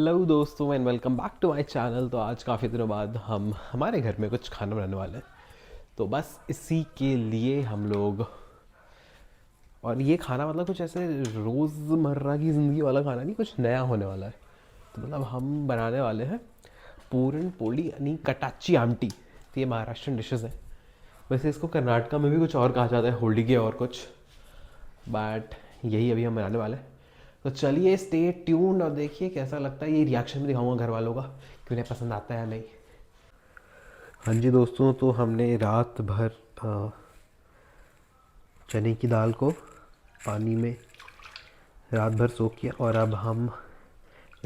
Hello दोस्तों and welcome back to my channel. तो आज काफ़ी दिनों बाद हम हमारे घर में कुछ खाना बनाने वाले हैं। तो बस इसी के लिए हम लोग, और ये खाना मतलब कुछ ऐसे रोज़मर्रा की ज़िंदगी वाला खाना नहीं, कुछ नया होने वाला है। तो मतलब हम बनाने वाले हैं पूरन पोली यानी कटाची आमटी। तो ये महाराष्ट्रन डिशेज़ है। वैसे इसको कर्नाटका में भी कुछ और कहा जाता है, होली के और कुछ, बट यही अभी हम बनाने वाले हैं। तो चलिए स्टे ट्यून्ड और देखिए कैसा लगता है। ये रिएक्शन भी दिखाऊंगा घर वालों का कि उन्हें पसंद आता है या नहीं। हाँ जी दोस्तों, तो हमने रात भर चने की दाल को पानी में रात भर सोख किया और अब हम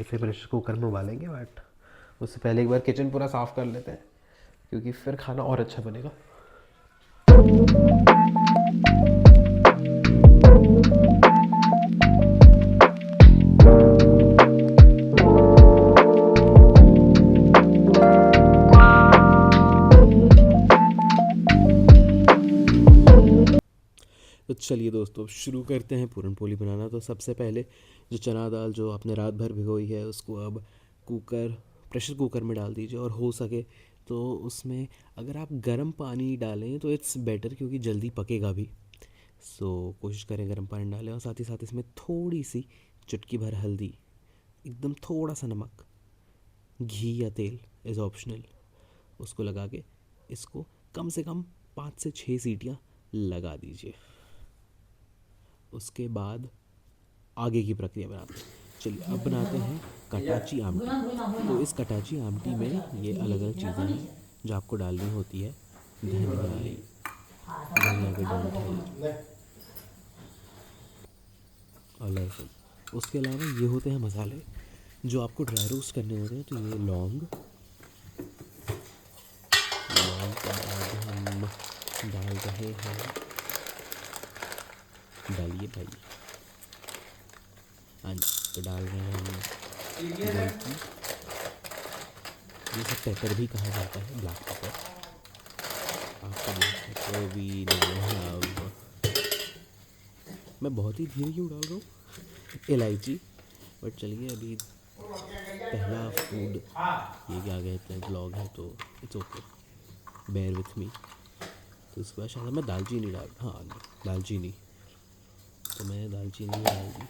इसे प्रेशर कुकर में उबालेंगे। बट उससे पहले एक बार किचन पूरा साफ़ कर लेते हैं क्योंकि फिर खाना और अच्छा बनेगा। तो चलिए दोस्तों शुरू करते हैं पूरन पोली बनाना। तो सबसे पहले जो चना दाल जो आपने रात भर भिगोई है उसको अब कुकर प्रेशर कुकर में डाल दीजिए। और हो सके तो उसमें अगर आप गर्म पानी डालें तो इट्स बेटर क्योंकि जल्दी पकेगा भी। सो कोशिश करें गर्म पानी डालें और साथ ही साथ इसमें थोड़ी सी चुटकी भर हल्दी, एकदम थोड़ा सा नमक, घी या तेल इज़ ऑप्शनल, उसको लगा के इसको कम से कम 5 से 6 सीटियाँ लगा दीजिए। उसके बाद आगे की प्रक्रिया बनाते हैं। चलिए अब बनाते हैं कटाची आमटी। तो इस कटाची आमटी में ये अलग अलग चीज़ें हैं जो आपको डालनी होती है। धनिया, धनिया के डंठल और लहसुन। उसके अलावा ये होते हैं मसाले जो आपको ड्राई रोस्ट करने होते हैं। तो ये लौंग के बाद हम डाल रहे हैं, डालिए भाई, हाँ जी, तो डाल रहे हैं हम गोलकी। ये सब पेपर भी कहा जाता है, ब्लैक पेपर। आपका ब्लैक पेपर भी नाम है। अब मैं बहुत ही धीरे क्यों डाल रहा हूँ, इलायची। बट चलिए अभी पहला फूड ये क्या कहते हैं ब्लॉग है तो it's okay, bear with me. तो उसके बाद शायद मैं दालचीनी डाल, हाँ दालचीनी, तो मैंने दालचीनी डाल दी।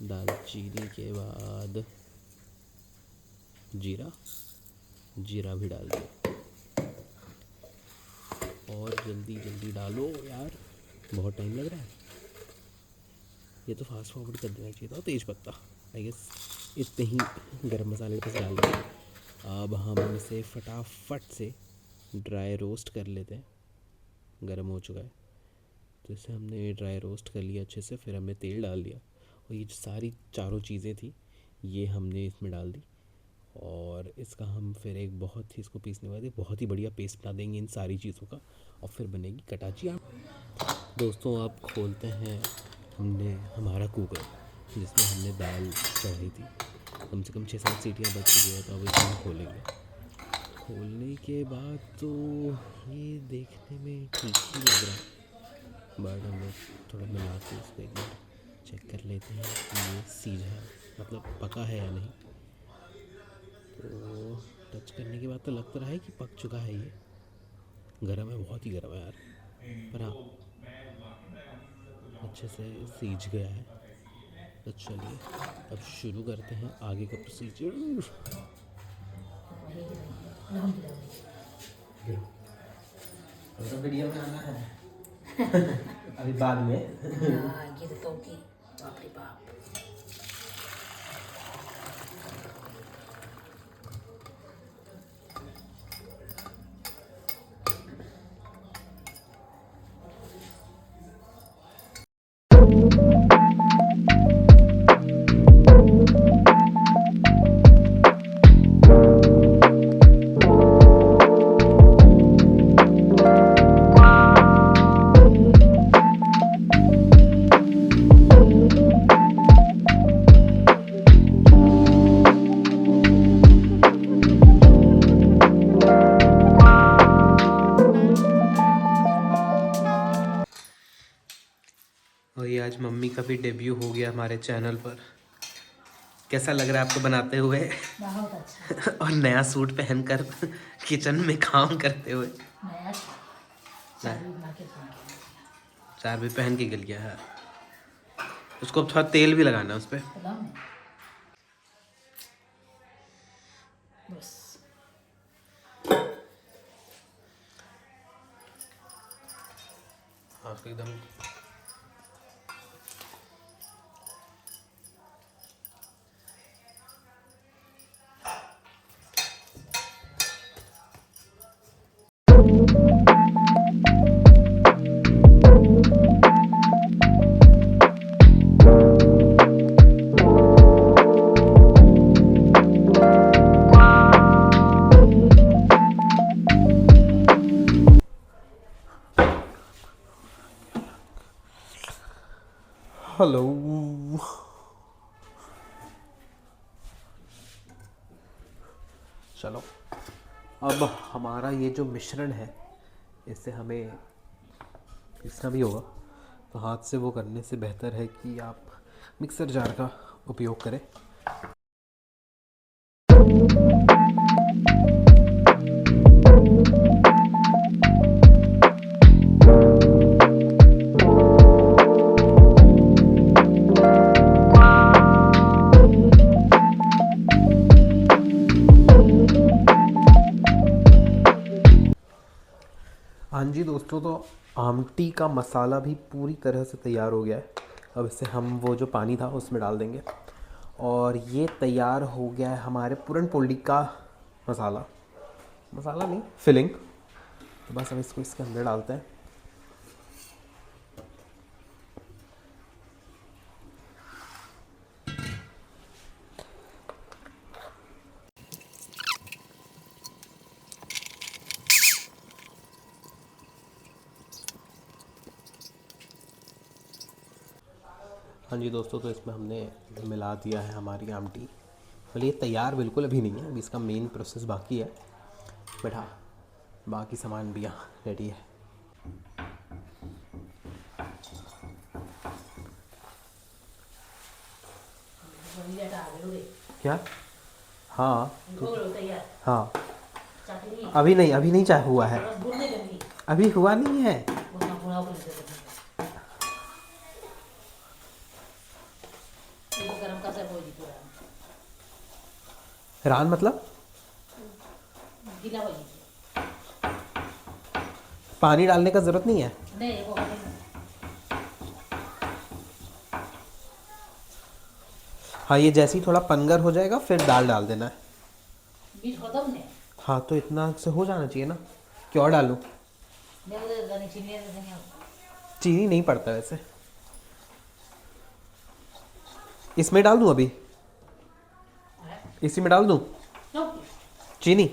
दालचीनी के बाद जीरा, जीरा भी डाल दिया। और जल्दी जल्दी डालो यार, बहुत टाइम लग रहा है। ये तो फास्ट फॉरवर्ड कर देना चाहिए था। तेज पत्ता, आई गेस इतने ही गरम मसाले बस डाल दिए। अब हम इसे फटाफट से ड्राई रोस्ट कर लेते हैं। गरम हो चुका है तो इसे हमने ड्राई रोस्ट कर लिया अच्छे से। फिर हमने तेल डाल दिया और ये जो सारी चारों चीज़ें थी ये हमने इसमें डाल दी। और इसका हम फिर एक बहुत ही, इसको पीसने वाले बहुत ही बढ़िया पेस्ट बना देंगे इन सारी चीज़ों का, और फिर बनेगी कटाची आम। दोस्तों आप खोलते हैं हमने हमारा कुकर जिसमें हमने दाल चढ़ाई थी। कम से कम 6-7 सीटियाँ बच चुकी है। तो अब इसे हम खोलेंगे। खोलने के बाद तो ये देखने में ठीक ही लग रहा है, बट हम लोग थोड़ा मिला के इसको एक बार चेक कर लेते हैं कि ये सीधा मतलब पका है या नहीं। तो टच करने के बाद तो लग तो रहा है कि पक चुका है। ये गर्म है, बहुत ही गर्म है यार, पर हाँ अच्छे से सीज गया है। तो चलिए अब शुरू करते हैं आगे का प्रोसीजर। तो वीडियो बनाना है अभी बाद में। ये तो बाप रे बाप। और ये आज मम्मी का भी डेब्यू हो गया हमारे चैनल पर। कैसा लग रहा है आपको बनाते हुए? बहुत अच्छा। और नया सूट पहनकर किचन में काम करते हुए? नया चाबी बना के फोन किया। चार भी पहन के गिर गया है। उसको थोड़ा तेल भी लगाना है उस पर। बताओ ना। बस हाँ उसको एकदम हेलो। चलो अब हमारा ये जो मिश्रण है इससे हमें पीसना भी होगा, तो हाथ से वो करने से बेहतर है कि आप मिक्सर जार का उपयोग करें। हाँ जी दोस्तों, तो आमटी का मसाला भी पूरी तरह से तैयार हो गया है। अब इससे हम वो जो पानी था उसमें डाल देंगे और ये तैयार हो गया है हमारे पूरन पोली का मसाला। मसाला नहीं, फिलिंग। तो बस हम इसको इसके अंदर डालते हैं। हाँ जी दोस्तों, तो इसमें हमने मिला दिया है हमारी आमटी। मतलब ये तैयार बिल्कुल अभी नहीं है, अभी इसका मेन प्रोसेस बाकी है। बट हाँ, बाकी सामान भी यहाँ रेडी है। क्या? हाँ हाँ, अभी नहीं चाहे हुआ है, अभी हुआ नहीं है। रान मतलब पानी डालने का जरूरत नहीं है। हाँ, ये जैसे ही थोड़ा पनगर हो जाएगा फिर दाल डाल देना है। हाँ, तो इतना से हो जाना चाहिए ना। क्यों डालूं? चीनी नहीं पड़ता वैसे। इसमें डाल दूं अभी? इसी में डाल दूं चीनी?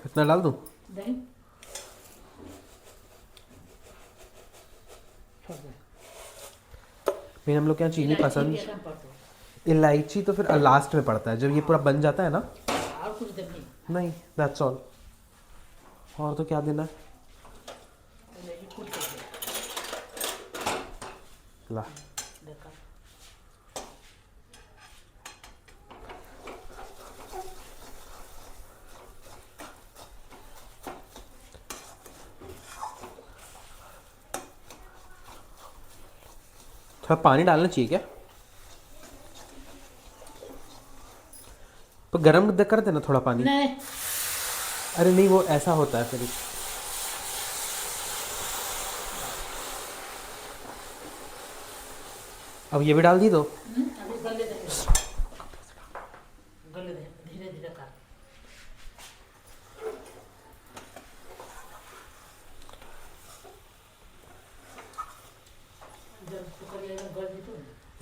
इतना डाल दूं? मेरे हम लोग क्या चीनी पसंद, इलायची तो फिर लास्ट में पड़ता है जब ये पूरा बन जाता है ना। नहीं, दैट्स ऑल। और तो क्या देना है? ला, थोड़ा पानी डालना चाहिए क्या? तो गरम कर देना थोड़ा पानी। नहीं। अरे नहीं, वो ऐसा होता है फिर। अब ये भी डाल दी तो अभी गले दे धीरे धीरे कर।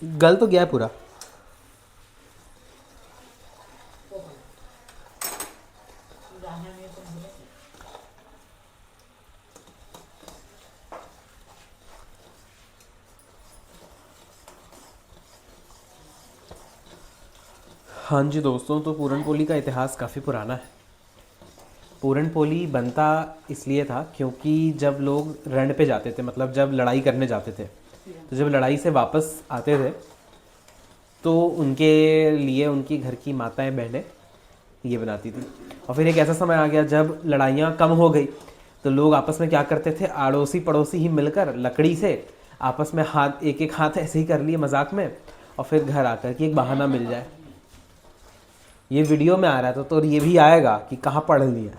गल तो गया है पूरा। हाँ जी दोस्तों, तो पूरन पोली का इतिहास काफ़ी पुराना है। पूरन पोली बनता इसलिए था क्योंकि जब लोग रण पे जाते थे, मतलब जब लड़ाई करने जाते थे, तो जब लड़ाई से वापस आते थे तो उनके लिए उनकी घर की माताएं बहनें ये बनाती थी। और फिर एक ऐसा समय आ गया जब लड़ाइयाँ कम हो गई तो लोग आपस में क्या करते थे, आड़ोसी पड़ोसी ही मिलकर लकड़ी से आपस में हाथ एक एक हाथ ऐसे ही कर लिए मजाक में, और फिर घर आकर कि एक बहाना मिल जाए। ये वीडियो में आ रहा था तो ये भी आएगा कि कहाँ पढ़ लिया,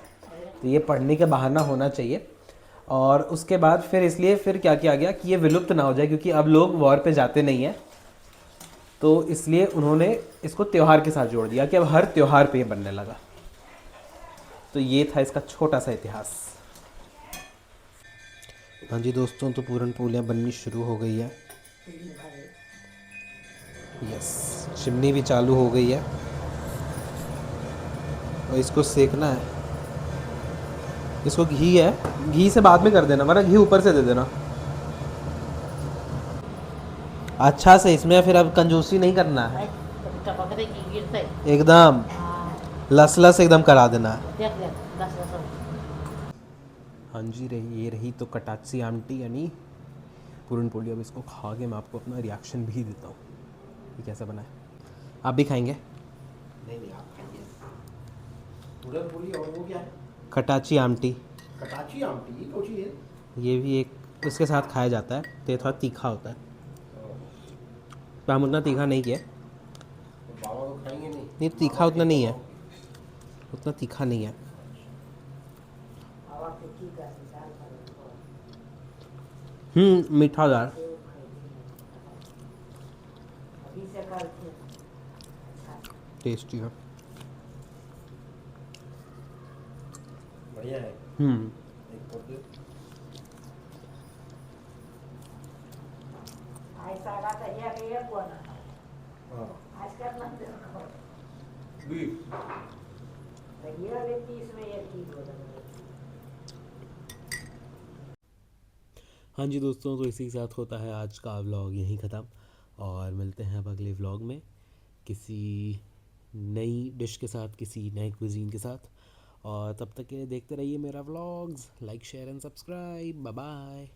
तो ये पढ़ने का बहाना होना चाहिए। और उसके बाद फिर इसलिए फिर क्या किया गया कि ये विलुप्त ना हो जाए, क्योंकि अब लोग वॉर पे जाते नहीं हैं, तो इसलिए उन्होंने इसको त्यौहार के साथ जोड़ दिया कि अब हर त्यौहार पे ये बनने लगा। तो ये था इसका छोटा सा इतिहास। हाँ जी दोस्तों, तो पूरन पोलियाँ बननी शुरू हो गई है। यस, चिमनी भी चालू हो गई है और इसको सेकना है। इसको घी है, घी से बाद में कर देना, वरना घी ऊपर से दे देना अच्छा से। इसमें फिर अब कंजूसी नहीं करना है, टपक रही की गिरते एकदम लस लस एकदम करा देना है। देख ले 10 हाँ जी, रही ये रही तो कटाची आमटी यानी पूरन पोली। अब इसको खा के मैं आपको अपना रिएक्शन भी देता हूँ ये कैसा बना है। आप भी खाएंगे? नहीं नहीं, आप खाइए। पूरन पोली और वो क्या है? कटाची आमटी, कटाची आमटी, ये कौन सी है? ये भी एक उसके साथ खाया जाता है, तो ये थोड़ा तीखा होता है। तो हम उतना तीखा नहीं किए। तो बाबा तो खाएंगे नहीं? नहीं, तीखा उतना नहीं है, उतना तीखा नहीं है। मीठादार। टेस्टी है। बढ़िया है। एक पोते हाँ बीफ। हाँ जी दोस्तों, तो इसी के साथ होता है आज का व्लॉग यहीं ख़त्म, और मिलते हैं अब अगले व्लॉग में किसी नई डिश के साथ, किसी नए क्विजीन के साथ। और तब तक के लिए देखते रहिए मेरा vlogs. Like share and subscribe. Bye bye.